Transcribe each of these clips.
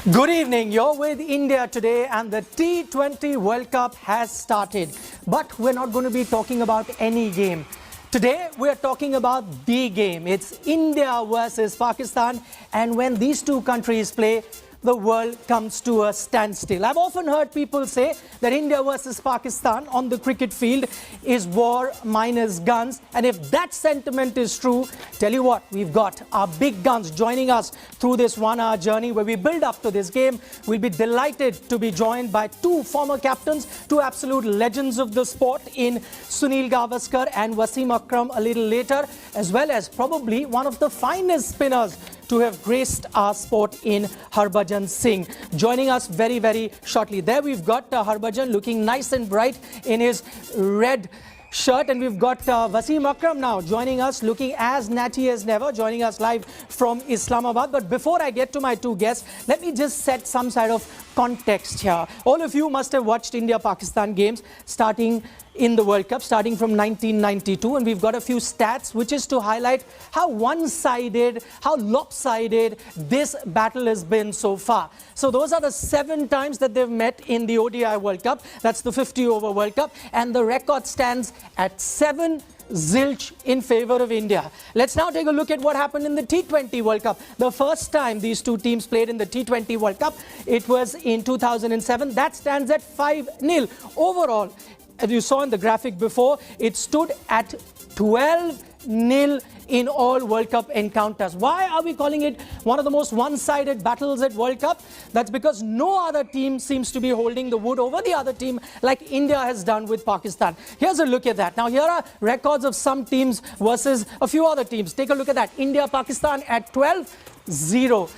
Good evening. You're with India today and the T20 World Cup has started. But we're not going to be talking about any game. Today we're talking about the game. It's India versus Pakistan, and when these two countries play, the world comes to a standstill. I've often heard people say that India versus Pakistan on the cricket field is war minus guns. And if that sentiment is true, tell you what, we've got our big guns joining us through this 1 hour journey where we build up to this game. We'll be delighted to be joined by two former captains, two absolute legends of the sport in Sunil Gavaskar and Wasim Akram a little later, as well as probably one of the finest spinners to have graced our sport in Harbhajan Singh, joining us very, very shortly. There we've got Harbhajan looking nice and bright in his red shirt, and we've got Wasim Akram now joining us looking as natty as never, joining us live from Islamabad. But before I get to my two guests, let me just set some sort of context here. All of you must have watched India-Pakistan games starting in the World Cup, starting from 1992, and we've got a few stats which is to highlight how one-sided, how lopsided this battle has been so far. So those are the 7 times that they've met in the ODI World Cup. That's the 50-over World Cup, and the record stands at 7-0 in favor of India. Let's now take a look at what happened in the T20 World Cup. The first time these two teams played in the T20 World Cup, it was in 2007. That stands at 5-0. Overall, as you saw in the graphic before, it stood at 12-0 in all World Cup encounters. Why are we calling it one of the most one-sided battles at World Cup? That's because no other team seems to be holding the wood over the other team like India has done with Pakistan. Here's a look at that. Now, here are records of some teams versus a few other teams. Take a look at that. India-Pakistan at 12-0.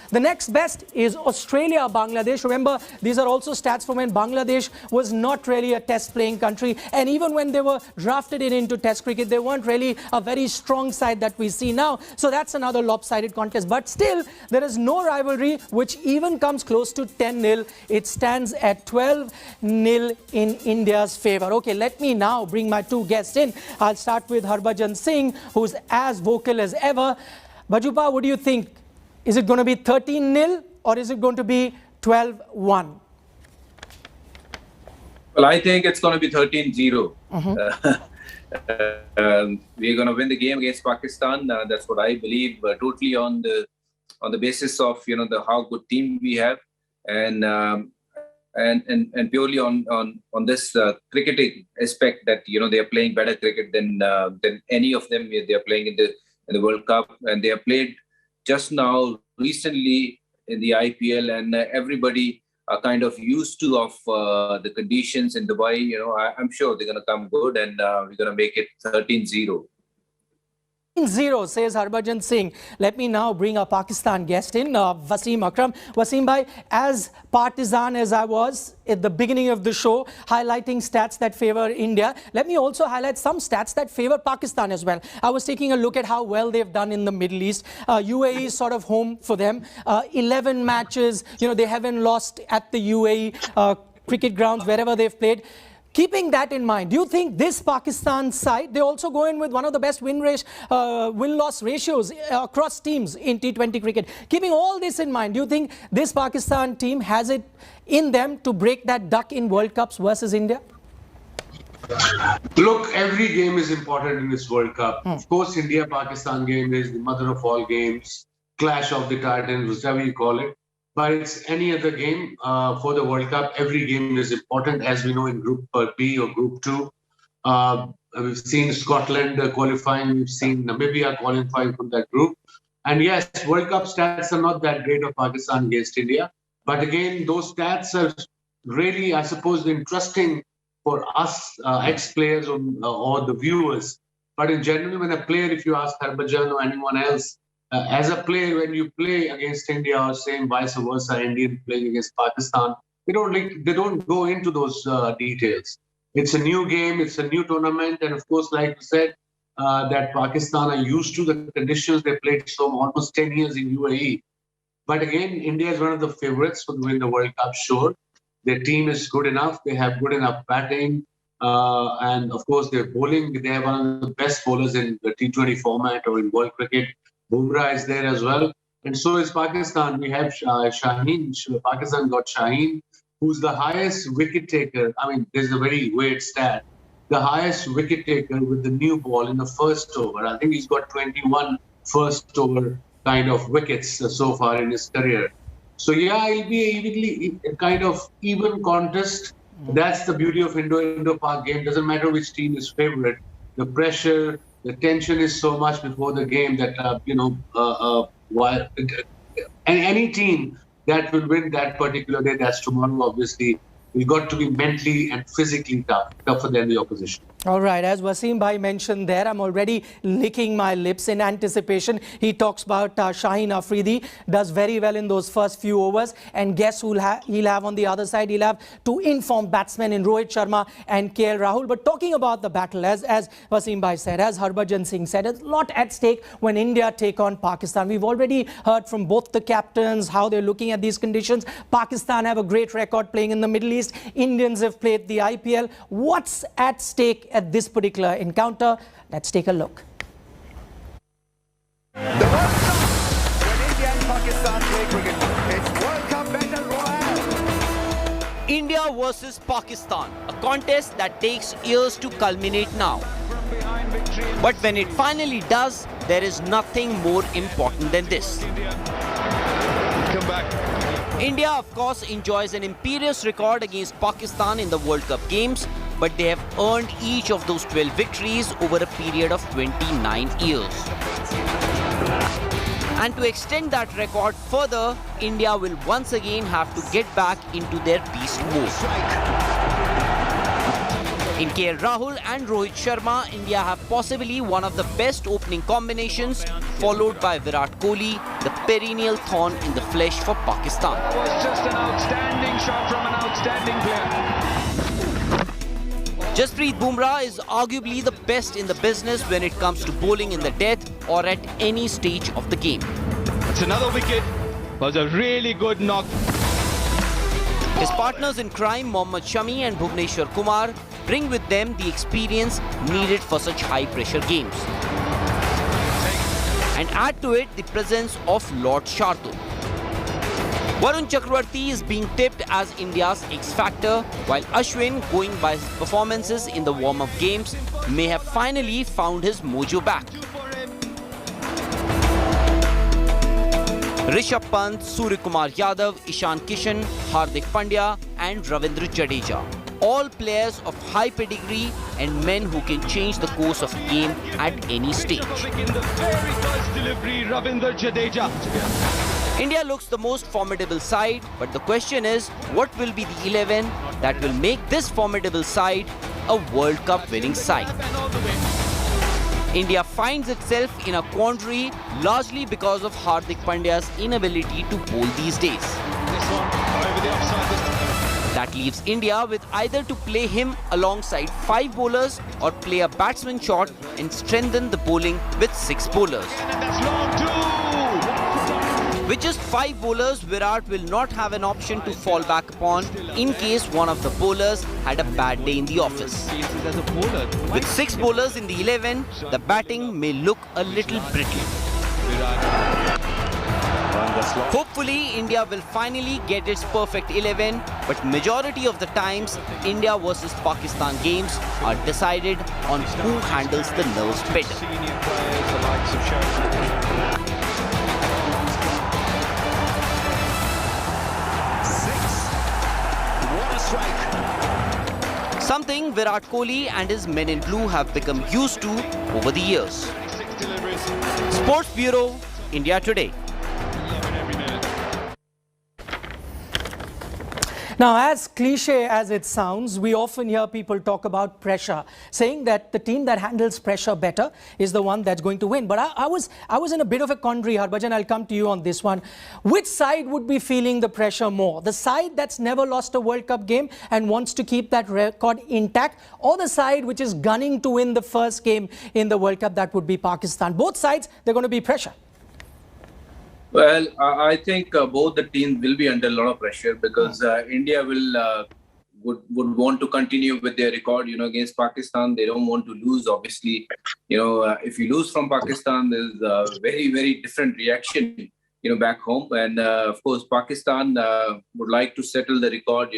The next best is Australia-Bangladesh. Remember, these are also stats from when Bangladesh was not really a test playing country, and even when they were drafted into test cricket, they weren't really a very strong side that we see now. So that's another lopsided contest. But still, there is no rivalry which even comes close to 10-0. It stands at 12-0 in India's favor. Okay, let me now bring my two guests in. I'll start with Harbhajan Singh, who's as vocal as ever. Bajupa, what do you think? Is it going to be 13-0 or is it going to be 12-1? Well, I think it's going to be 13-0. We're going to win the game against Pakistan. That's what I believe. Totally on the basis of how good team we have, and purely on this cricketing aspect that they are playing better cricket than any of them. They are playing in the World Cup, and they have played just now recently in the IPL, and everybody are kind of used to the conditions in Dubai. I'm sure they're going to come good, and we're going to make it 13-0. 13-0, says Harbhajan Singh. Let me now bring our Pakistan guest in, Wasim Akram. Wasim bhai, as partisan as I was at the beginning of the show, highlighting stats that favor India, let me also highlight some stats that favor Pakistan as well. I was taking a look at how well they've done in the Middle East. UAE is sort of home for them. 11 matches, they haven't lost at the UAE cricket grounds wherever they've played. Keeping that in mind, do you think this Pakistan side, they also go in with one of the best win-loss ratios across teams in T20 cricket? Keeping all this in mind, do you think this Pakistan team has it in them to break that duck in World Cups versus India? Look, every game is important in this World Cup. Of course, India-Pakistan game is the mother of all games, clash of the titans, whichever you call it. But it's any other game for the World Cup. Every game is important, as we know in Group B or Group 2. We've seen Scotland qualifying. We've seen Namibia qualifying from that group. And yes, World Cup stats are not that great of Pakistan against India. But again, those stats are really, I suppose, interesting for us ex-players or the viewers. But in general, when a player, if you ask Harbhajan or anyone else, as a player, when you play against India or same vice versa, Indian playing against Pakistan, they don't go into those details. It's a new game, it's a new tournament, and of course, like you said, that Pakistan are used to the conditions. They played almost 10 years in UAE. But again, India is one of the favorites to win the World Cup, sure. Their team is good enough. They have good enough batting. And of course, their bowling, they have one of the best bowlers in the T20 format or in world cricket. Bumrah is there as well. and so is Pakistan. We have Shaheen. Pakistan got Shaheen, who's the highest wicket taker. I mean, there's a very weird stat. The highest wicket taker with the new ball in the first over. I think he's got 21 first over kind of wickets so far in his career. So yeah, it'll be a kind of even contest. That's the beauty of Indo-Pak game. Doesn't matter which team is favorite. The pressure, the tension is so much before the game that while any team that will win that particular day, that's tomorrow, obviously, we got to be mentally and physically tougher than the opposition. All right, as Wasim bhai mentioned there, I'm already licking my lips in anticipation. He talks about Shaheen Afridi, does very well in those first few overs. And guess who he'll have on the other side? He'll have two informed batsmen in Rohit Sharma and KL Rahul. But talking about the battle, as Wasim bhai said, as Harbhajan Singh said, there's a lot at stake when India take on Pakistan. We've already heard from both the captains how they're looking at these conditions. Pakistan have a great record playing in the Middle East. Indians have played the IPL. What's at stake at this particular encounter? Let's take a look. The World Cup, when India and Pakistan play cricket, it's World Cup Battle Royale. India versus Pakistan, a contest that takes years to culminate now. But when it finally does, there is nothing more important than this. Come back. India, of course, enjoys an imperious record against Pakistan in the World Cup games, but they have earned each of those 12 victories over a period of 29 years. And to extend that record further, India will once again have to get back into their beast mode. In KL Rahul and Rohit Sharma, India have possibly one of the best opening combinations, followed by Virat Kohli, the perennial thorn in the flesh for Pakistan. That was just an outstanding shot from an outstanding player. Jasprit Bumrah is arguably the best in the business when it comes to bowling in the death or at any stage of the game. It's another wicket. Was a really good knock. His partners in crime, Mohammad Shami and Bhuvneshwar Kumar, bring with them the experience needed for such high-pressure games. And add to it the presence of Lord Shardul. Varun Chakravarti is being tipped as India's X-Factor, while Ashwin, going by his performances in the warm-up games, may have finally found his mojo back. Rishabh Pant, Suryakumar Yadav, Ishan Kishan, Hardik Pandya and Ravindra Jadeja. All players of high pedigree and men who can change the course of the game at any stage. In the very first delivery, Ravindra Jadeja. India looks the most formidable side, but the question is, what will be the 11 that will make this formidable side a World Cup winning side? India finds itself in a quandary largely because of Hardik Pandya's inability to bowl these days. This one over the offside. That leaves India with either to play him alongside 5 bowlers or play a batsman shot and strengthen the bowling with 6 bowlers. And that's long too. With just 5 bowlers, Virat will not have an option to fall back upon in case one of the bowlers had a bad day in the office. With 6 bowlers in the 11, the batting may look a little brittle. Hopefully, India will finally get its perfect 11, but majority of the times, India versus Pakistan games are decided on who handles the nerves better. Something Virat Kohli and his men in blue have become used to over the years. Sports Bureau, India Today. Now, as cliche as it sounds, we often hear people talk about pressure, saying that the team that handles pressure better is the one that's going to win. But I was in a bit of a quandary, Harbhajan. I'll come to you on this one. Which side would be feeling the pressure more? The side that's never lost a World Cup game and wants to keep that record intact, or the side which is gunning to win the first game in the World Cup? That would be Pakistan. Both sides, they're going to be pressure. Well, I think both the teams will be under a lot of pressure because India would want to continue with their record, against Pakistan. They don't want to lose, obviously. If you lose from Pakistan, there's a very, very different reaction back home. And of course, Pakistan would like to settle the record,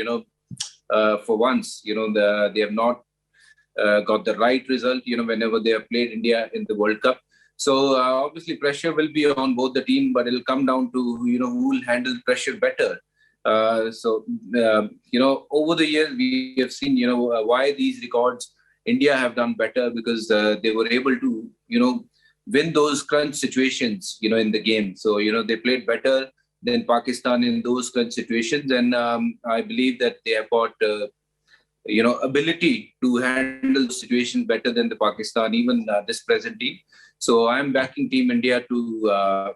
for once. They have not got the right result, whenever they have played India in the World Cup. So obviously pressure will be on both the team, but it'll come down to, who will handle pressure better. Over the years, we have seen, why these records India have done better, because they were able to, win those crunch situations, in the game. So, they played better than Pakistan in those crunch situations. And I believe that they have got, ability to handle situations better than the Pakistan, even this present team. So I'm backing Team India to,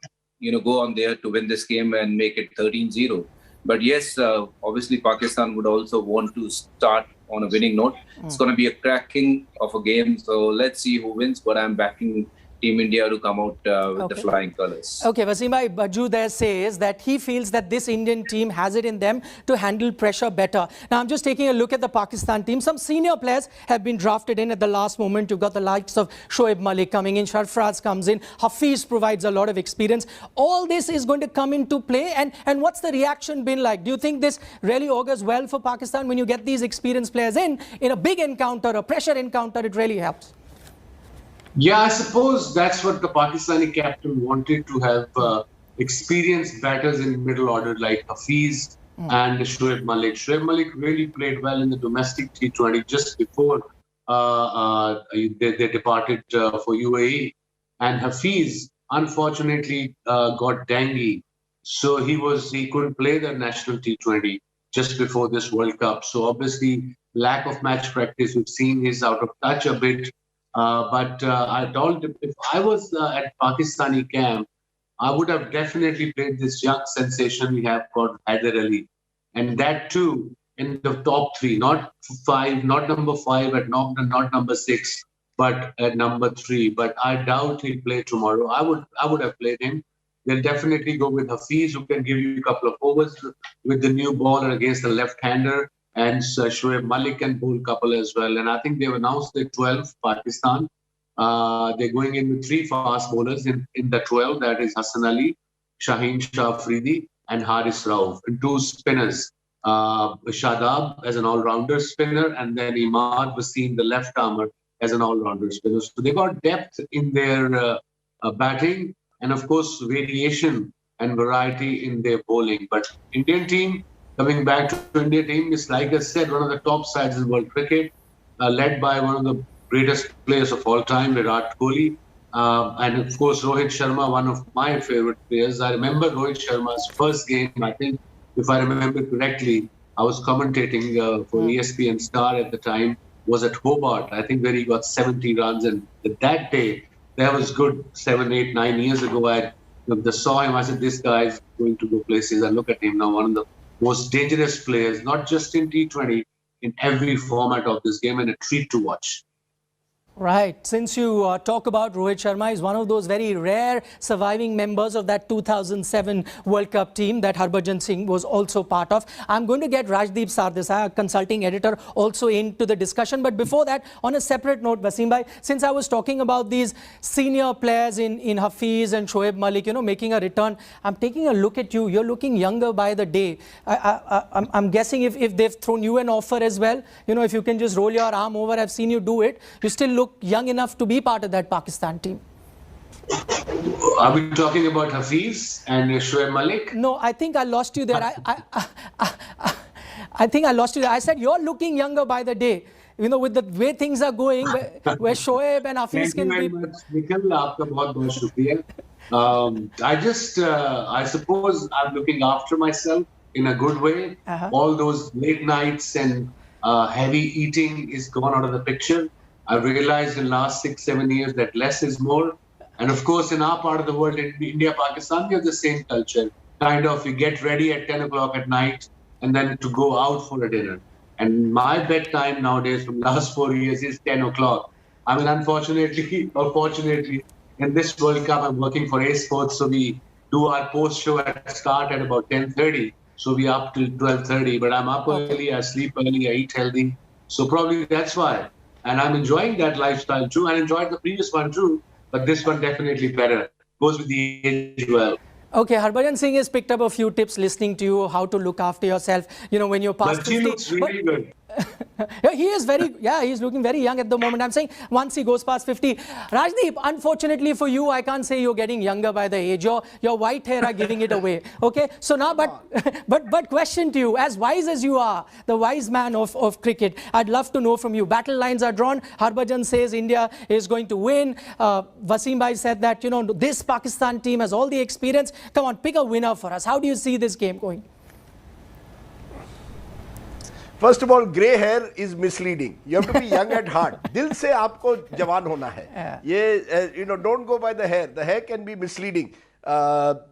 go on there to win this game and make it 13-0. But yes, obviously Pakistan would also want to start on a winning note. It's going to be a cracking of a game. So let's see who wins, but I'm backing Team India to come out with the flying colours. Okay, Wasim bhai, Baju there says that he feels that this Indian team has it in them to handle pressure better. Now, I'm just taking a look at the Pakistan team. Some senior players have been drafted in at the last moment. You've got the likes of Shoaib Malik coming in, Sarfaraz comes in, Hafiz provides a lot of experience. All this is going to come into play. And what's the reaction been like? Do you think this really augurs well for Pakistan when you get these experienced players in a big encounter, a pressure encounter? It really helps. Yeah, I suppose that's what the Pakistani captain wanted, to have experienced batters in middle order like Hafiz and Shoaib Malik. Shoaib Malik really played well in the domestic T20 just before they departed for UAE. And Hafiz, unfortunately, got dengue. So he couldn't play the national T20 just before this World Cup. So obviously, lack of match practice, we've seen he's out of touch a bit. But I told him, if I was at Pakistani camp, I would have definitely played this young sensation we have called Haider Ali. And that too in the top three, not number 5, not number 6, but at number 3. But I doubt he'll play tomorrow. I would have played him. They'll definitely go with Hafiz, who can give you a couple of overs with the new bowler against the left-hander. And Shoaib Malik can bowl a couple as well. And I think they've announced the 12, Pakistan. They're going in with 3 fast bowlers in the 12. That is Hassan Ali, Shaheen Shah Afridi, and Haris Rauf. And 2 spinners, Shadab as an all-rounder spinner, and then Imad Wasim, the left-armer, as an all-rounder spinner. So they got depth in their batting, and of course variation and variety in their bowling. But Indian team, coming back to India team, is, like I said, one of the top sides in world cricket, led by one of the greatest players of all time, Virat Kohli. And of course, Rohit Sharma, one of my favorite players. I remember Rohit Sharma's first game, I think, if I remember correctly, I was commentating for ESPN Star at the time, was at Hobart, I think, where he got 70 runs. And that day, that was good 7, 8, 9 years ago. I saw him, I said, this guy is going to go places. And look at him now, one of the most dangerous players, not just in T20, in every format of this game, and a treat to watch. Right. Since you talk about Rohit Sharma, he's one of those very rare surviving members of that 2007 World Cup team that Harbhajan Singh was also part of. I'm going to get Rajdeep Sardesai, a consulting editor, also into the discussion. But before that, on a separate note, Wasim bhai, since I was talking about these senior players in Hafiz and Shoaib Malik, making a return, I'm taking a look at you. You're looking younger by the day. I'm guessing if they've thrown you an offer as well, if you can just roll your arm over, I've seen you do it. You still look young enough to be part of that Pakistan team. Are we talking about Hafiz and Shoaib Malik? No, I think I lost you there. I think I lost you there. I said you're looking younger by the day. With the way things are going, where Shoaib and Hafiz can be. Thank you very much, Nikhil. Aapka bahut shukriya. I suppose I'm looking after myself in a good way. All those late nights and heavy eating is gone out of the picture. I've realized in the last 6-7 years that less is more. And of course, in our part of the world, in India, Pakistan, we have the same culture. Kind of, we get ready at 10 o'clock at night and then to go out for a dinner. And my bedtime nowadays from last 4 years is 10 o'clock. I mean, unfortunately or fortunately, in this World Cup, I'm working for A Sports. So we do our post-show start at about 10:30. So we up till 12:30. But I'm up early, I sleep early, I eat healthy. So probably that's why. And I'm enjoying that lifestyle too. I enjoyed the previous one too, but this one definitely better. Goes with the age well. Okay, Harbhajan Singh has picked up a few tips listening to you, how to look after yourself, when you're past But she 50. looks really good. Yeah, he's looking very young at the moment. I'm saying once he goes past 50. Rajdeep, unfortunately for you, I can't say you're getting younger by the age. Your white hair are giving it away. Okay, so now, but question to you, as wise as you are, the wise man of cricket, I'd love to know from you. Battle lines are drawn. Harbhajan says India is going to win. Wasim bhai said that, this Pakistan team has all the experience. Come on, pick a winner for us. How do you see this game going? First of all, grey hair is misleading. You have to be young at heart. Dil se aapko jawan hona hai. Don't go by the hair. The hair can be misleading.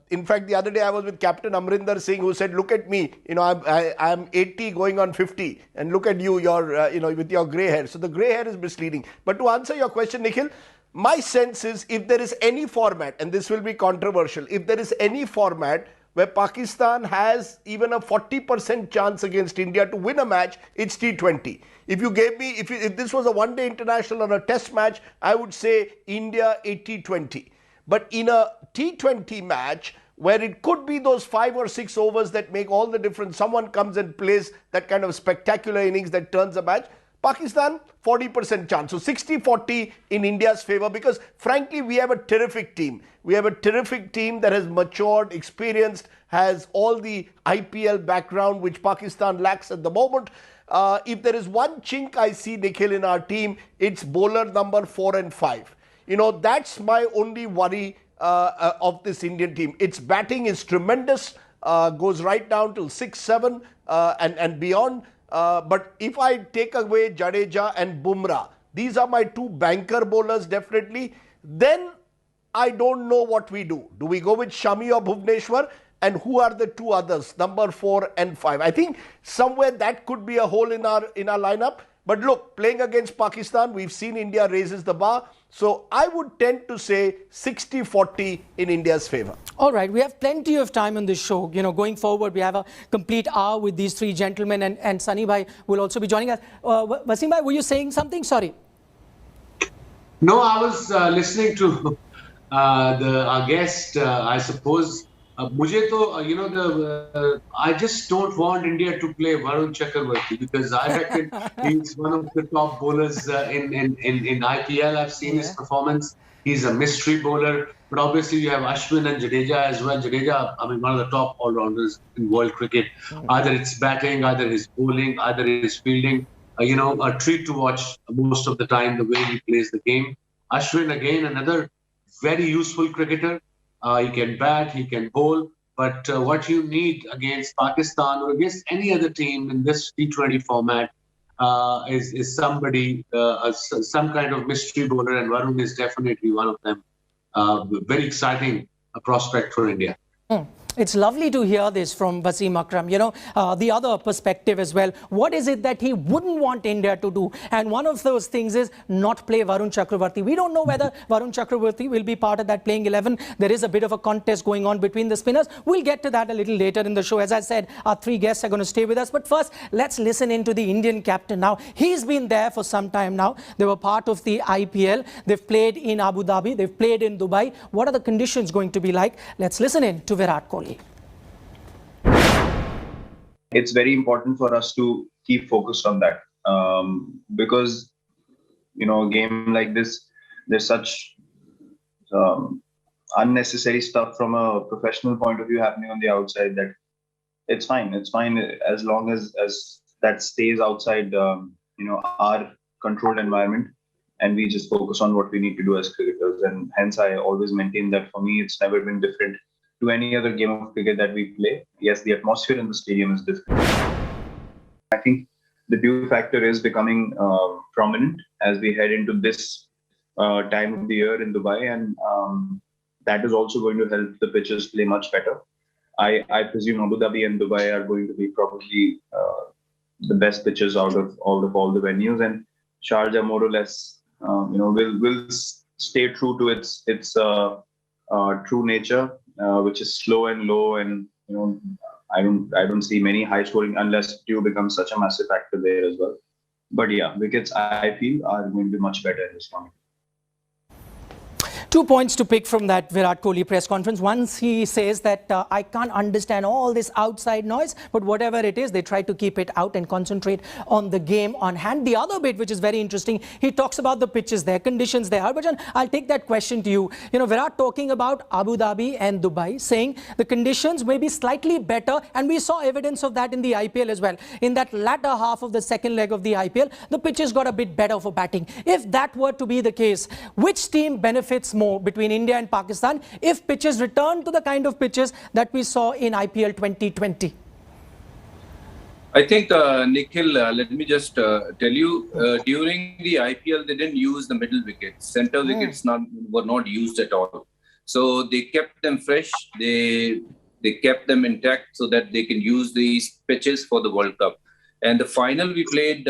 In fact, the other day I was with Captain Amrinder Singh, who said, "Look at me. I'm 80 going on 50, and look at you. You're with your grey hair." So the grey hair is misleading. But to answer your question, Nikhil, my sense is if there is any format, and this will be controversial, if there is any format where Pakistan has even a 40% chance against India to win a match, it's T20. If you gave me, if this was a one-day international or a test match, I would say India 80-20. But in a T20 match, where it could be those 5 or 6 overs that make all the difference, someone comes and plays that kind of spectacular innings that turns a match, Pakistan, 40% chance. So 60-40 in India's favor, because frankly, we have a terrific team. We have a terrific team that has matured, experienced, has all the IPL background, which Pakistan lacks at the moment. If there is one chink I see, Nikhil, in our team, it's bowler number 4 and 5. That's my only worry of this Indian team. Its batting is tremendous, goes right down to 6-7 and beyond. But if I take away Jadeja and Bumrah, these are my 2 banker bowlers definitely, then I don't know what we do. Do we go with Shami or Bhuvneshwar? And who are the 2 others, number 4 and 5? I think somewhere that could be a hole in our lineup. But look, playing against Pakistan, we've seen India raises the bar. So I would tend to say 60-40 in India's favor. All right, we have plenty of time on this show. Going forward, we have a complete hour with these 3 gentlemen, and Sunny bhai will also be joining us. Wasim bhai, were you saying something? Sorry. No, I was listening to our guest, I suppose. I just don't want India to play Varun Chakravarti, because I reckon he's one of the top bowlers in IPL. I've seen his performance. He's a mystery bowler. But obviously you have Ashwin and Jadeja as well. Jadeja, one of the top all-rounders in world cricket. Either it's batting, either his bowling, either his fielding. A treat to watch most of the time, the way he plays the game. Ashwin, again, another very useful cricketer. He can bat, he can bowl, but what you need against Pakistan or against any other team in this T20 format is somebody, some kind of mystery bowler, and Varun is definitely one of them. Very exciting prospect for India. It's lovely to hear this from Wasim Akram, the other perspective as well. What is it that he wouldn't want India to do? And one of those things is not play Varun Chakravarti. We don't know whether Varun Chakravarti will be part of that playing 11. There is a bit of a contest going on between the spinners. We'll get to that a little later in the show. As I said, our 3 guests are going to stay with us. But first, let's listen into the Indian captain now. He's been there for some time now. They were part of the IPL. They've played in Abu Dhabi. They've played in Dubai. What are the conditions going to be like? Let's listen in to Virat Kohli. It's very important for us to keep focused on that because, a game like this, there's such unnecessary stuff from a professional point of view happening on the outside that it's fine. It's fine as long as that stays outside, our controlled environment, and we just focus on what we need to do as cricketers. And hence, I always maintain that for me, it's never been different to any other game of cricket that we play. Yes, the atmosphere in the stadium is different. I think the due factor is becoming prominent as we head into this time of the year in Dubai, and that is also going to help the pitches play much better. I presume Abu Dhabi and Dubai are going to be probably the best pitches out of all the venues, and Sharjah more or less, will stay true to its true nature, which is slow and low, and I don't see many high scoring unless dew becomes such a massive factor there as well. But yeah, wickets I feel are going to be much better in this tournament. 2 points to pick from that Virat Kohli press conference. Once he says that I can't understand all this outside noise, but whatever it is, they try to keep it out and concentrate on the game on hand. The other bit, which is very interesting, he talks about the pitches there, conditions there. Harbhajan, I'll take that question to you. You know, Virat talking about Abu Dhabi and Dubai, saying the conditions may be slightly better, and we saw evidence of that in the IPL as well. In that latter half of the second leg of the IPL, the pitches got a bit better for batting. If that were to be the case, which team benefits more between India and Pakistan if pitches return to the kind of pitches that we saw in IPL 2020? I think, Nikhil, let me just tell you, during the IPL, they didn't use the middle wickets. Center wickets were not used at all. So they kept them fresh. They kept them intact so that they can use these pitches for the World Cup. And the final we played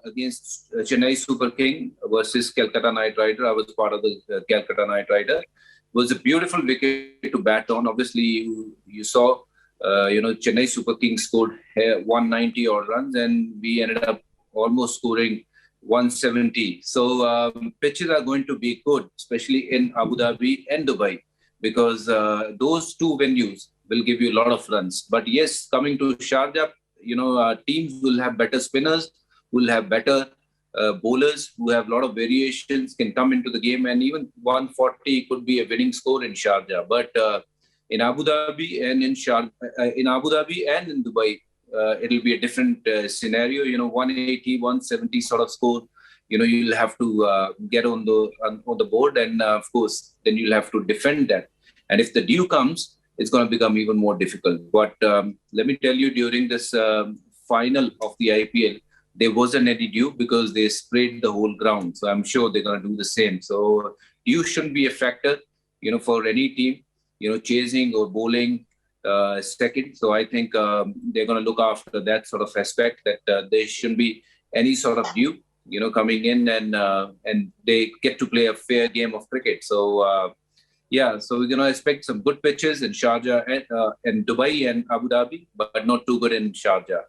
against Chennai Super King versus Calcutta Knight Rider. I was part of the Calcutta Knight Rider. It was a beautiful wicket to bat on. Obviously, you saw, Chennai Super King scored 190 odd runs, and we ended up almost scoring 170. So pitches are going to be good, especially in Abu Dhabi and Dubai, because those two venues will give you a lot of runs. But yes, coming to Sharjah, teams will have better spinners, will have better bowlers who have a lot of variations, can come into the game, and even 140 could be a winning score in Sharjah. But in Abu Dhabi and in Dubai, it'll be a different scenario. 180, 170 sort of score. You'll have to get on the board, and of course, then you'll have to defend that. And if the dew comes, it's going to become even more difficult. But let me tell you, during this final of the IPL, there wasn't any dew because they sprayed the whole ground. So I'm sure they're going to do the same. So dew shouldn't be a factor, for any team, chasing or bowling second. So I think they're going to look after that sort of aspect, that there shouldn't be any sort of dew, coming in, and they get to play a fair game of cricket. So so we're going to expect some good pitches in Sharjah and Dubai and Abu Dhabi, but not too good in Sharjah.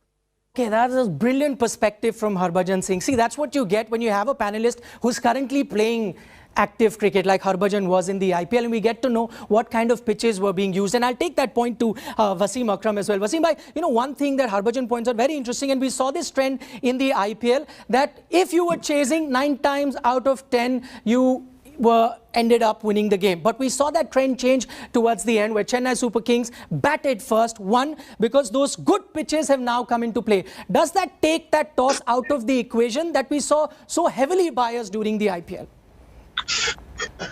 Okay, that is a brilliant perspective from Harbhajan Singh. See, that's what you get when you have a panelist who's currently playing active cricket like Harbhajan was in the IPL, and we get to know what kind of pitches were being used. And I'll take that point to Wasim Akram as well. Wasim bhai, one thing that Harbhajan points out, very interesting, and we saw this trend in the IPL, that if you were chasing 9 times out of 10, you ended up winning the game. But we saw that trend change towards the end, where Chennai Super Kings batted first, won, because those good pitches have now come into play. Does that take that toss out of the equation that we saw so heavily biased during the IPL?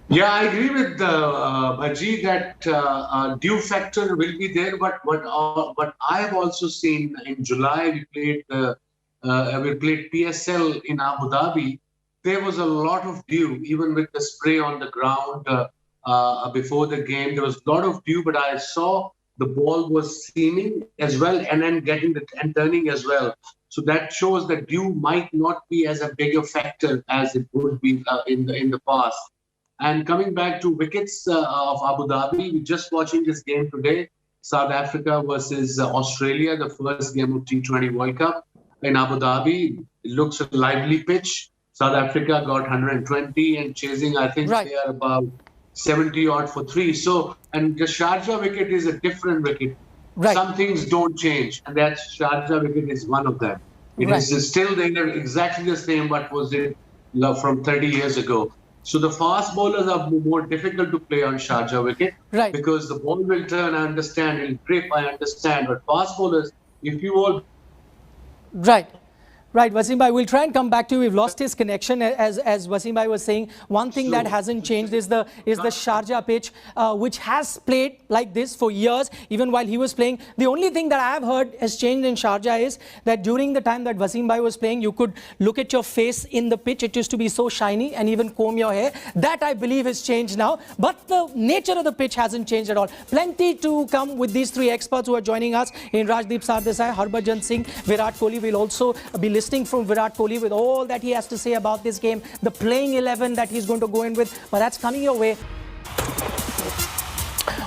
Yeah, I agree with Bhaji that dew factor will be there. But what I have also seen in July, we played PSL in Abu Dhabi. There was a lot of dew, even with the spray on the ground before the game. There was a lot of dew, but I saw the ball was seaming as well, and then and turning as well. So that shows that dew might not be as a bigger factor as it would be in the past. And coming back to wickets of Abu Dhabi, we're just watching this game today, South Africa versus Australia, the first game of T20 World Cup in Abu Dhabi. It looks a lively pitch. South Africa got 120 and chasing, I think they are about 70 odd for 3. So, and the Sharjah wicket is a different wicket. Some things don't change, and that Sharjah wicket is one of them. It is still there, exactly the same what was it from 30 years ago. So the fast bowlers are more difficult to play on Sharjah wicket because the ball will turn, I understand, it'll grip, I understand. But fast bowlers, if you all... Right, Wasim bhai, we'll try and come back to you. We've lost his connection. As Wasim bhai was saying, one thing that hasn't changed is the Sharjah pitch, which has played like this for years, even while he was playing. The only thing that I have heard has changed in Sharjah is that during the time that Wasim bhai was playing, you could look at your face in the pitch. It used to be so shiny, and even comb your hair. That, I believe, has changed now. But the nature of the pitch hasn't changed at all. Plenty to come with these 3 experts who are joining us in Rajdeep Sardesai, Harbhajan Singh, Virat Kohli. We'll also be listening from Virat Kohli with all that he has to say about this game, the playing 11 that he's going to go in with, but that's coming your way.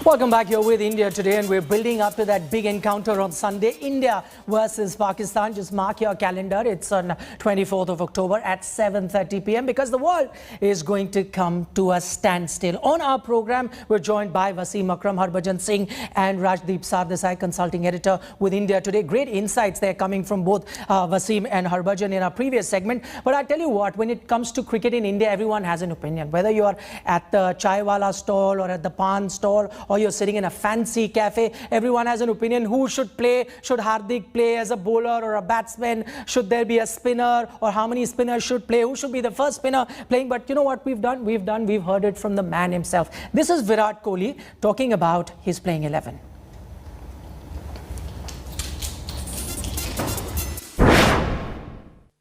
Welcome back. Here with India today, and we're building up to that big encounter on Sunday, India versus Pakistan. Just mark your calendar. It's on 24th of October at 7:30 p.m. because the world is going to come to a standstill. On our program, we're joined by Wasim Akram, Harbhajan Singh and Rajdeep Sardesai, consulting editor with India Today. Great insights there coming from both Wasim and Harbhajan in our previous segment. But I tell you what, when it comes to cricket in India, everyone has an opinion. Whether you are at the chai wala stall or at the pan stall, or you're sitting in a fancy cafe, everyone has an opinion. Who should play? Should Hardik play as a bowler or a batsman? Should there be a spinner? Or how many spinners should play? Who should be the first spinner playing? But you know what we've done? We've heard it from the man himself. This is Virat Kohli talking about his playing 11.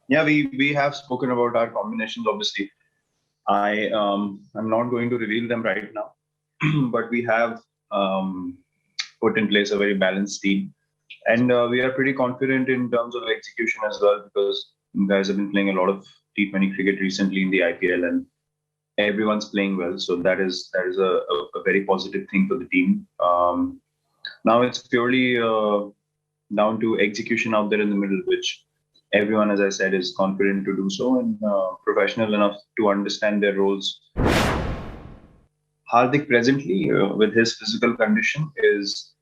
Yeah, we have spoken about our combinations, obviously. I'm not going to reveal them right now, but we have put in place a very balanced team. And we are pretty confident in terms of execution as well, because you guys have been playing a lot of T20 cricket recently in the IPL, and everyone's playing well. So that is a very positive thing for the team. Now it's purely down to execution out there in the middle, which everyone, as I said, is confident to do so and professional enough to understand their roles. Hardik presently, with his physical condition, is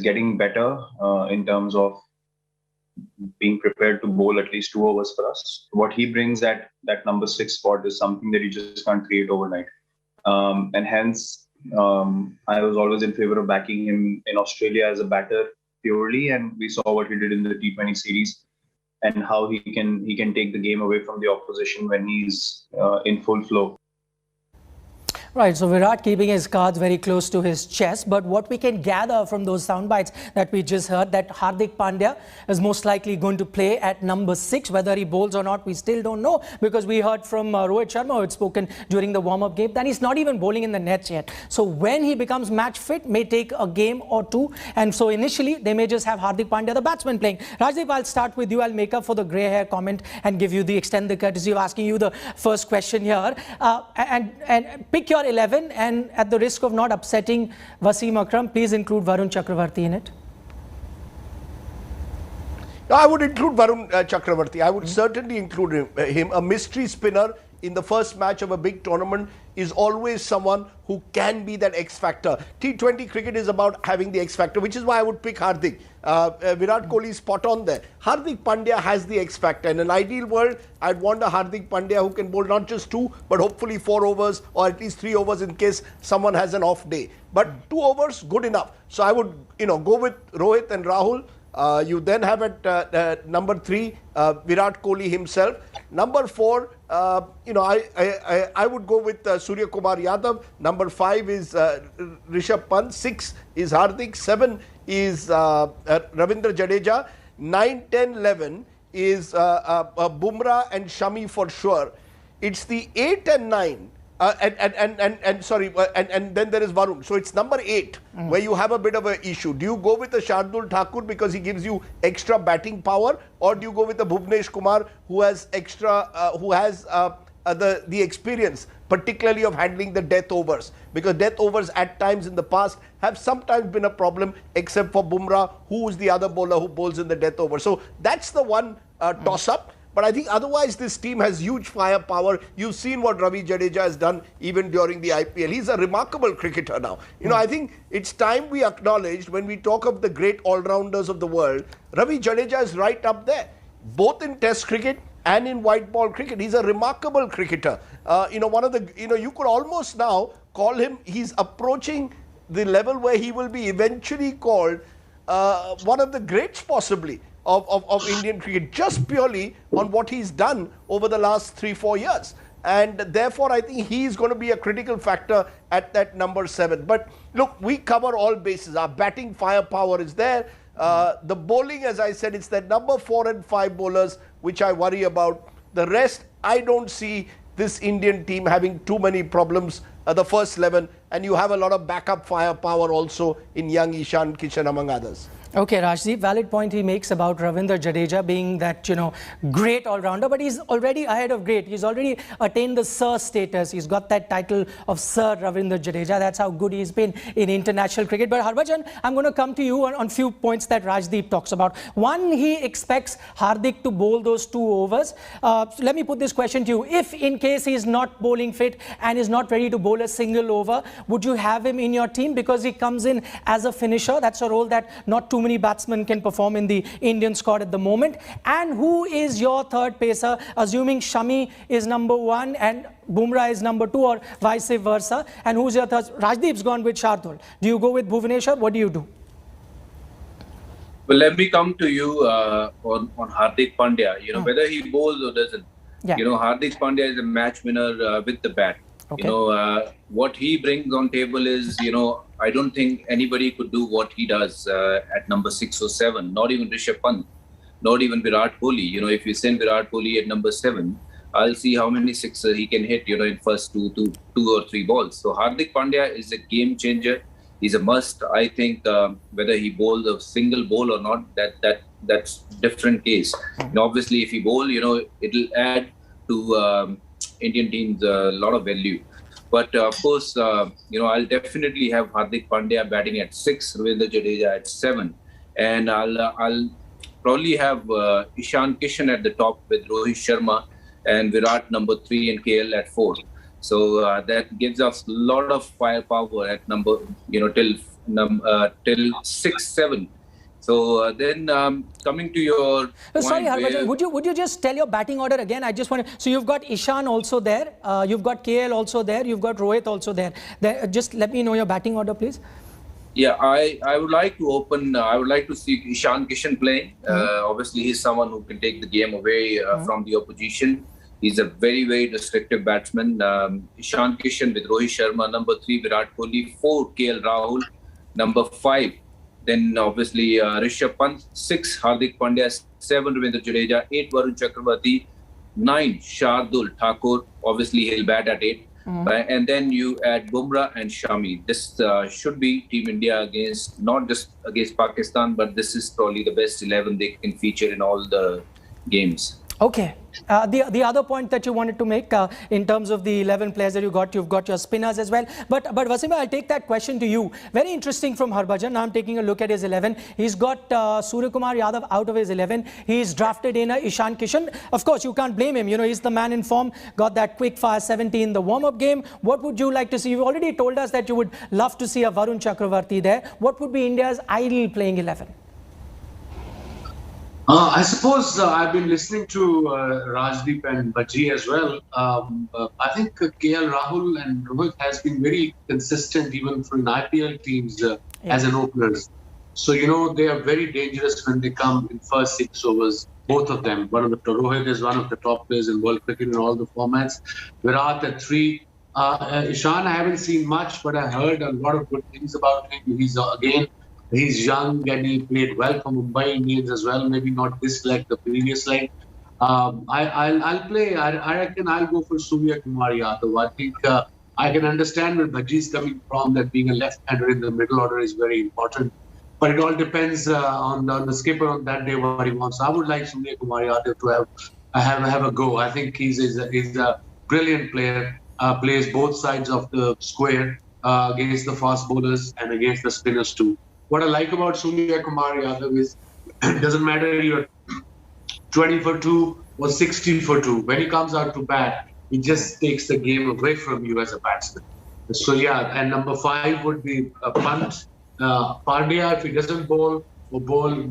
getting better in terms of being prepared to bowl at least 2 overs for us. What he brings at that number 6 spot is something that you just can't create overnight. And hence, I was always in favor of backing him in Australia as a batter purely, and we saw what he did in the T20 series and how he can take the game away from the opposition when he's in full flow. Right, so Virat keeping his cards very close to his chest, but what we can gather from those sound bites that we just heard, that Hardik Pandya is most likely going to play at number 6. Whether he bowls or not, we still don't know, because we heard from Rohit Sharma, who had spoken during the warm-up game, that he's not even bowling in the nets yet. So when he becomes match fit, may take a game or two, and so initially they may just have Hardik Pandya, the batsman, playing. Rajdeep, I'll start with you. I'll make up for the grey hair comment and give you extend the courtesy of asking you the first question here, and pick your 11, and at the risk of not upsetting Wasim Akram, please include Varun Chakravarti in it. No, I would include Varun Chakravarti. I would certainly include him. A mystery spinner in the first match of a big tournament is always someone who can be that X factor. T20 cricket is about having the X factor, which is why I would pick Hardik. Virat Kohli is spot on there. Hardik Pandya has the X factor. In an ideal world, I'd want a Hardik Pandya who can bowl not just 2, but hopefully 4 overs or at least 3 overs in case someone has an off day. But 2 overs, good enough. So I would, go with Rohit and Rahul. You then have at number 3 Virat Kohli himself. Number 4, I would go with Surya Kumar Yadav. Number 5 is Rishabh Pant. 6 is Hardik. 7 is Ravindra Jadeja. 9, 10, 11 is Bumrah and Shami for sure. It's the 8 and 9. And then there is Varun. So it's number 8 where you have a bit of an issue. Do you go with the Shardul Thakur because he gives you extra batting power, or do you go with the Bhuvnesh Kumar who has the experience, particularly of handling the death overs? Because death overs at times in the past have sometimes been a problem, except for Bumrah, who is the other bowler who bowls in the death over. So that's the one toss-up. But I think otherwise this team has huge firepower. You've seen what Ravi Jadeja has done even during the IPL. He's a remarkable cricketer now. I think it's time we acknowledged, when we talk of the great all-rounders of the world, Ravi Jadeja is right up there, both in Test cricket and in white ball cricket. He's a remarkable cricketer. One of the, you could almost now call him, he's approaching the level where he will be eventually called one of the greats possibly of Indian cricket, just purely on what he's done over the last 3-4 years. And therefore, I think he's going to be a critical factor at that number 7. But look, we cover all bases. Our batting firepower is there. The bowling, as I said, it's that number 4 and 5 bowlers which I worry about. The rest, I don't see this Indian team having too many problems, the first 11. And you have a lot of backup firepower also in young Ishan Kishan, among others. Okay, Rajdeep, valid point he makes about Ravindra Jadeja being that, great all-rounder, but he's already ahead of great. He's already attained the Sir status. He's got that title of Sir Ravindra Jadeja. That's how good he's been in international cricket. But Harbhajan, I'm going to come to you on few points that Rajdeep talks about. One, he expects Hardik to bowl those 2 overs. So let me put this question to you. If in case he's not bowling fit and is not ready to bowl a single over, would you have him in your team? Because he comes in as a finisher. That's a role that not too many batsmen can perform in the Indian squad at the moment. And who is your third pacer, assuming Shami is number 1 and Bumrah is number 2, or vice versa? And who's your third? Rajdeep's gone with Shardul. Do you go with Bhuvaneshwar? What do you do? Well, let me come to you on Hardik Pandya. Whether he bowls or doesn't. Yeah. Hardik Pandya is a match winner with the bat. Okay. What he brings on table is, I don't think anybody could do what he does at number 6 or 7. Not even Rishabh Pant, not even Virat Kohli. If you send Virat Kohli at number 7, I'll see how many sixes he can hit, in first two or three balls. So Hardik Pandya is a game changer. He's a must. I think whether he bowls a single ball or not, that's different case. Obviously, if he bowl, it'll add to Indian teams a lot of value. But of course, I'll definitely have Hardik Pandya batting at 6, Ravindra Jadeja at 7, and I'll probably have Ishan Kishan at the top with Rohit Sharma and Virat number 3 and KL at 4. So that gives us a lot of firepower at number, till 6, 7. So then coming to your sorry, Harbhajan, would you just tell your batting order again? I just want to. So you've got Ishan also there, you've got KL also there, you've got Rohit also there. Just let me know your batting order, please. Yeah, I would like to open. I would like to see Ishan Kishan playing. Obviously, he's someone who can take the game away from the opposition. He's a very, very destructive batsman. Ishan Kishan with Rohit Sharma, number 3, Virat Kohli, 4, KL Rahul, number 5. Then obviously Rishabh Pant, 6, Hardik Pandya, 7, Ravindra Jadeja, 8, Varun Chakravarti, 9, Shardul Thakur. Obviously, he'll bat at 8. And then you add Bumrah and Shami. This should be Team India not just against Pakistan, but this is probably the best 11 they can feature in all the games. Okay. The other point that you wanted to make in terms of the 11 players that you've got your spinners as well. But Wasim, I'll take that question to you. Very interesting from Harbhajan. Now I'm taking a look at his 11. He's got Suryakumar Yadav out of his 11. He's drafted in Ishan Kishan. Of course, you can't blame him. He's the man in form. Got that quick fire 70 in the warm-up game. What would you like to see? You've already told us that you would love to see a Varun Chakravarti there. What would be India's ideal playing 11? I suppose I've been listening to Rajdeep and Bhaji as well. I think KL Rahul and Rohit has been very consistent even for in IPL teams as an openers. So, they are very dangerous when they come in first 6 overs, both of them. Rohit is one of the top players in world cricket in all the formats. Virat at 3. Ishan, I haven't seen much, but I heard a lot of good things about him. He's young and he played well for Mumbai Indians as well. Maybe not this leg, the previous leg. I'll play. I reckon I'll go for Suryakumar Yadav. I think I can understand where Bhaji's coming from, that being a left-hander in the middle order is very important. But it all depends on the skipper on that day what he wants. I would like Suryakumar Yadav to have a go. I think he's a brilliant player. Plays both sides of the square against the fast bowlers and against the spinners too. What I like about Suryakumar Yadav is it doesn't matter you're 20 for 2 or 60 for 2. When he comes out to bat, he just takes the game away from you as a batsman. So yeah, and number 5 would be Pant. Pandya, if he doesn't bowl,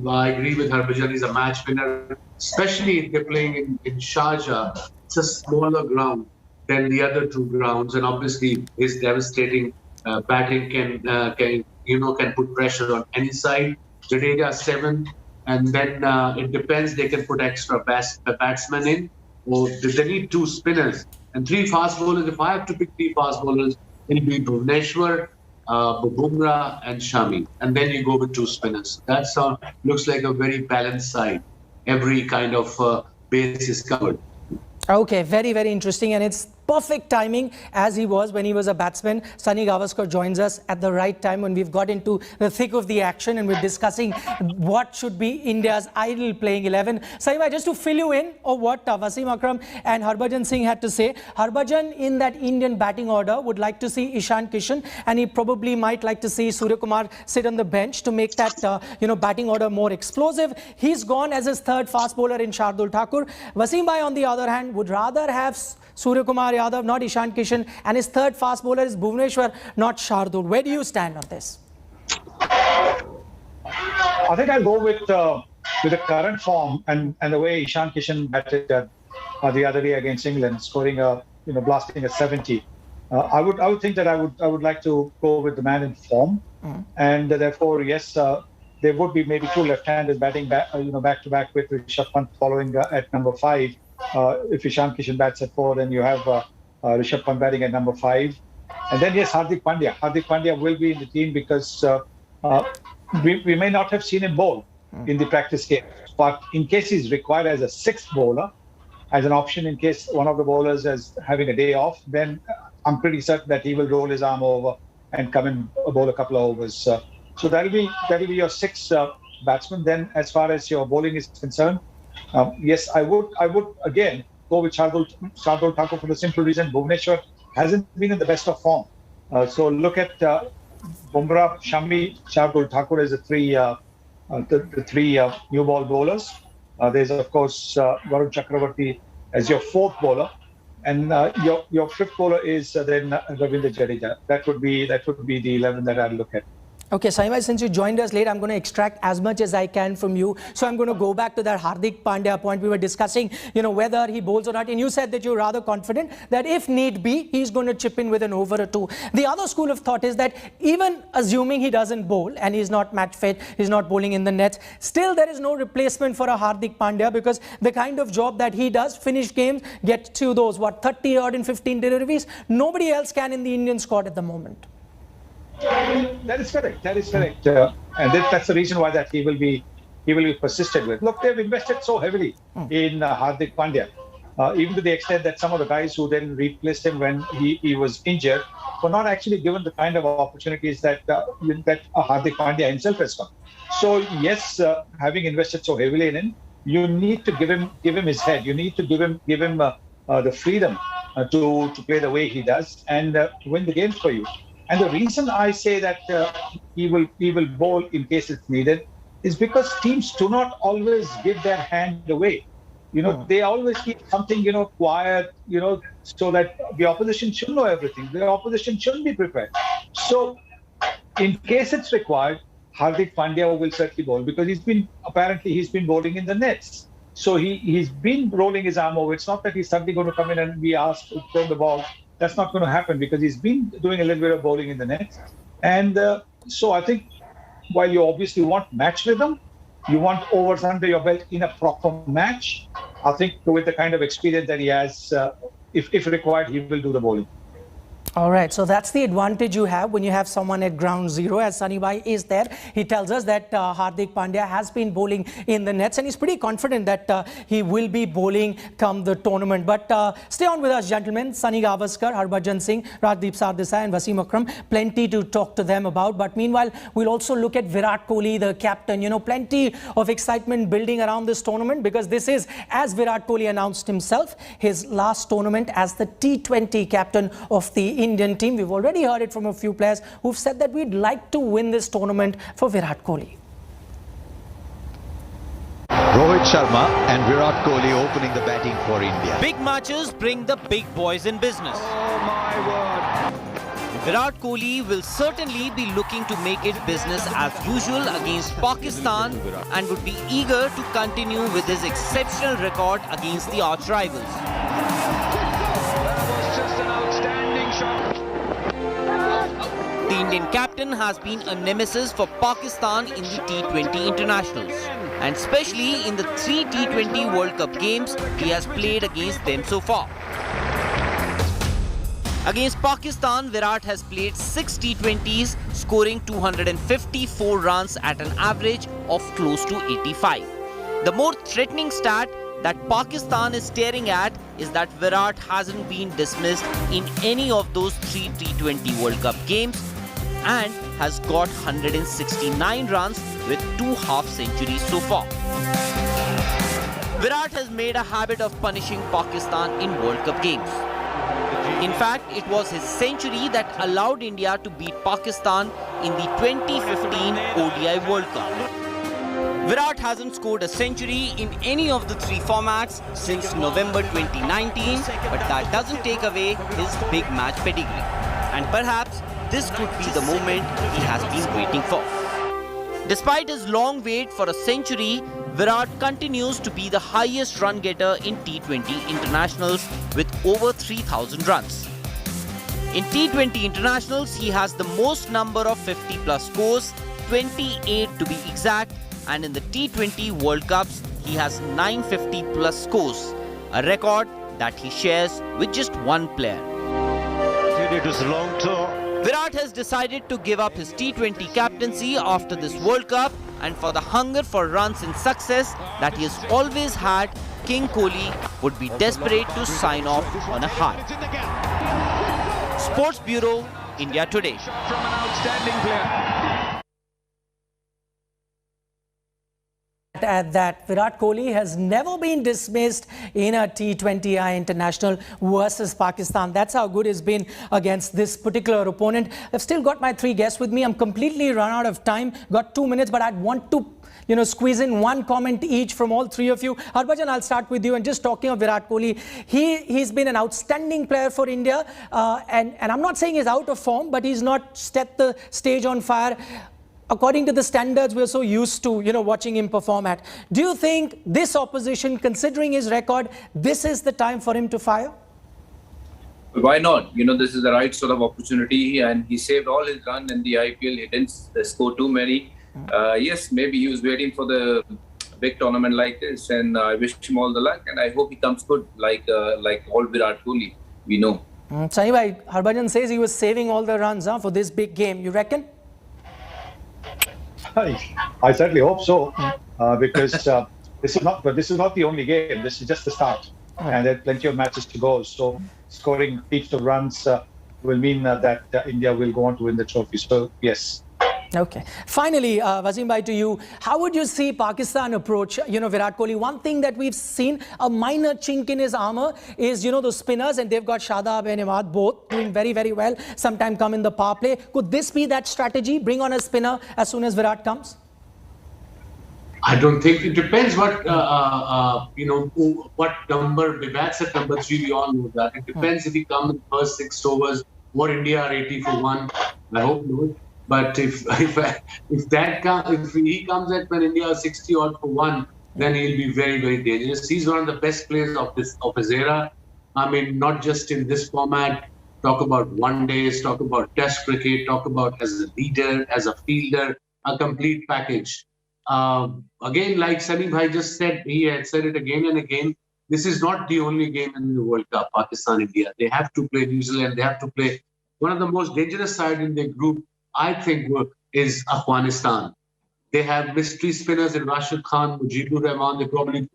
I agree with Harbhajan, he's a match winner. Especially if they're playing in Sharjah, it's a smaller ground than the other 2 grounds, and obviously his devastating batting can put pressure on any side. Jadeja 7, and then it depends. They can put extra batsmen in, or they need 2 spinners and 3 fast bowlers. If I have to pick 3 fast bowlers, it'll be Bhuvaneshwar, Bumrah, and Shami, and then you go with 2 spinners. That looks like a very balanced side. Every kind of base is covered. Okay, very, very interesting, and it's perfect timing as he was when he was a batsman. Sunil Gavaskar joins us at the right time when we've got into the thick of the action and we're discussing what should be India's ideal playing 11. Saima, just to fill you in of what Wasim Akram and Harbhajan Singh had to say. Harbhajan in that Indian batting order would like to see Ishan Kishan, and he probably might like to see Surya Kumar sit on the bench to make that batting order more explosive. He's gone as his third fast bowler in Shardul Thakur. Wasim Bhai, on the other hand, would rather have Surya Kumar Yadav, not Ishan Kishan, and his third fast bowler is Bhuvneshwar, not Shardul. Where do you stand on this? I think I'll go with the current form and the way Ishan Kishan batted the other day against England, scoring blasting a 70. I would think that I would like to go with the man in form, and therefore yes, there would be maybe two left-handers batting back to back with Rishabh Pant following at number 5. If Ishan Kishan bats at 4, then you have Rishabh Pant batting at number 5, and then yes, Hardik Pandya. Hardik Pandya will be in the team because we may not have seen him bowl in the practice game, but in case he's required as a 6th bowler, as an option in case one of the bowlers is having a day off, then I'm pretty certain that he will roll his arm over and come and bowl a couple of overs. So that'll be your 6 batsmen. Then, as far as your bowling is concerned, yes, I would again go with Shardul Thakur for the simple reason Bhuvneshwar hasn't been in the best of form. So look at Bumrah, Shami, Shardul Thakur as the three new ball bowlers. There's of course Varun Chakravarti as your 4th bowler, and your 5th bowler is then Ravindra Jadeja. That would be the 11 that I'll look at. Okay, Saima, since you joined us late, I'm going to extract as much as I can from you. So I'm going to go back to that Hardik Pandya point. We were discussing, whether he bowls or not. And you said that you're rather confident that if need be, he's going to chip in with an over or 2. The other school of thought is that even assuming he doesn't bowl and he's not match fit, he's not bowling in the nets, still there is no replacement for a Hardik Pandya because the kind of job that he does, finish games, get to those, 30 odd and 15 deliveries, nobody else can in the Indian squad at the moment. That is correct. And that's the reason why that he will be persisted with. Look, they've invested so heavily in Hardik Pandya, even to the extent that some of the guys who then replaced him when he was injured were not actually given the kind of opportunities that Hardik Pandya himself has got. So yes, having invested so heavily in him, you need to give him his head. You need to give him the freedom to play the way he does and win the games for you. And the reason I say that he will bowl in case it's needed is because teams do not always give their hand away. They always keep something, quiet, so that the opposition should know everything. The opposition shouldn't be prepared. So in case it's required, Hardik Pandya will certainly bowl because he's been bowling in the nets. So he's been rolling his arm over. It's not that he's suddenly going to come in and be asked to throw the ball. That's not going to happen because he's been doing a little bit of bowling in the nets. And so I think while you obviously want match rhythm, you want overs under your belt in a proper match, I think with the kind of experience that he has, if required, he will do the bowling. All right, so that's the advantage you have when you have someone at ground zero, as Sunny Bhai is there. He tells us that Hardik Pandya has been bowling in the nets and he's pretty confident that he will be bowling come the tournament. But stay on with us, gentlemen. Sunil Gavaskar, Harbhajan Singh, Rajdeep Sardesai and Wasim Akram. Plenty to talk to them about. But meanwhile, we'll also look at Virat Kohli, the captain. Plenty of excitement building around this tournament because this is, as Virat Kohli announced himself, his last tournament as the T20 captain of the Indian team. We've already heard it from a few players who've said that we'd like to win this tournament for Virat Kohli. Rohit Sharma and Virat Kohli opening the batting for India. Big matches bring the big boys in business. Oh my word. Virat Kohli will certainly be looking to make it business as usual against Pakistan and would be eager to continue with his exceptional record against the arch rivals. The Indian captain has been a nemesis for Pakistan in the T20 internationals, and especially in the 3 T20 World Cup games he has played against them so far. Against Pakistan, Virat has played 6 T20s, scoring 254 runs at an average of close to 85. The more threatening stat that Pakistan is staring at is that Virat hasn't been dismissed in any of those 3 T20 World Cup games and has got 169 runs with 2 half-centuries so far. Virat has made a habit of punishing Pakistan in World Cup games. In fact, it was his century that allowed India to beat Pakistan in the 2015 ODI World Cup. Virat hasn't scored a century in any of the 3 formats since November 2019, but that doesn't take away his big match pedigree. And perhaps this could be the moment he has been waiting for. Despite his long wait for a century, Virat continues to be the highest run getter in T20 internationals with over 3,000 runs. In T20 internationals, he has the most number of 50-plus scores, 28 to be exact, and in the T20 World Cups, he has 950-plus scores, a record that he shares with just one player. It was a long tour. Virat has decided to give up his T20 captaincy after this World Cup, and for the hunger for runs and success that he has always had, King Kohli would be desperate to sign off on a high. Sports Bureau, India Today. From an outstanding player. At that, Virat Kohli has never been dismissed in a T20I international versus Pakistan. That's how good he's been against this particular opponent. I've still got my 3 guests with me. I'm completely run out of time. Got 2 minutes, but I'd want to squeeze in one comment each from all 3 of you. Harbhajan, I'll start with you. And just talking of Virat Kohli, he's been an outstanding player for India. And I'm not saying he's out of form, but he's not set the stage on fire according to the standards we're so used to, watching him perform at. Do you think this opposition, considering his record, this is the time for him to fire? Why not? This is the right sort of opportunity, and he saved all his run in the IPL. He didn't score too many. Yes, maybe he was waiting for the big tournament like this, and I wish him all the luck, and I hope he comes good, like all Virat Kohli, we know. Sunny bhai, Harbhajan says he was saving all the runs for this big game. You reckon? I certainly hope so, because this is not the only game. This is just the start, and there are plenty of matches to go. So scoring heaps of runs will mean that India will go on to win the trophy. So yes. Okay. Finally, Wasim bhai, to you, how would you see Pakistan approach, Virat Kohli? One thing that we've seen, a minor chink in his armor is, those spinners, and they've got Shadab and Imad both doing very, very well. Sometime come in the power play. Could this be that strategy? Bring on a spinner as soon as Virat comes? I don't think. It depends what number. Virat's at number 3. We all know that. It depends if he comes in the first 6 overs. Or India are 80 for 1. I hope not. But if he comes at when India is 60 odd for 1, then he'll be very, very dangerous. He's one of the best players of his era. I mean, not just in this format. Talk about one days, talk about Test cricket, talk about as a leader, as a fielder, a complete package. Again, like Sunny bhai just said, he had said it again and again. This is not the only game in the World Cup, Pakistan-India. They have to play New Zealand. They have to play one of the most dangerous sides in their group, I think, is Afghanistan. They have mystery spinners in Rashid Khan, Mujibur Rahman. They probably,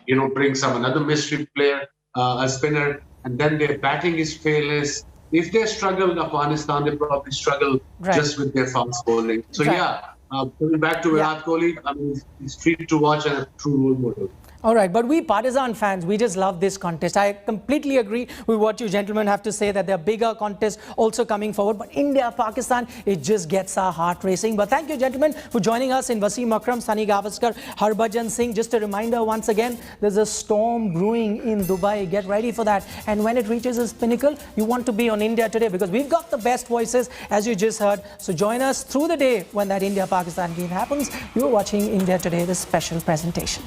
bring another mystery player, a spinner, and then their batting is fearless. If they struggle in Afghanistan, they probably struggle just with their fast bowling. So coming back to Virat Kohli, I mean, he's treated to watch and a true role model. All right, but we partisan fans, we just love this contest. I completely agree with what you gentlemen have to say, that there are bigger contests also coming forward. But India, Pakistan, it just gets our heart racing. But thank you, gentlemen, for joining us in Wasim Akram, Sunil Gavaskar, Harbhajan Singh. Just a reminder once again, there's a storm brewing in Dubai. Get ready for that. And when it reaches its pinnacle, you want to be on India Today, because we've got the best voices, as you just heard. So join us through the day when that India-Pakistan game happens. You're watching India Today, the special presentation.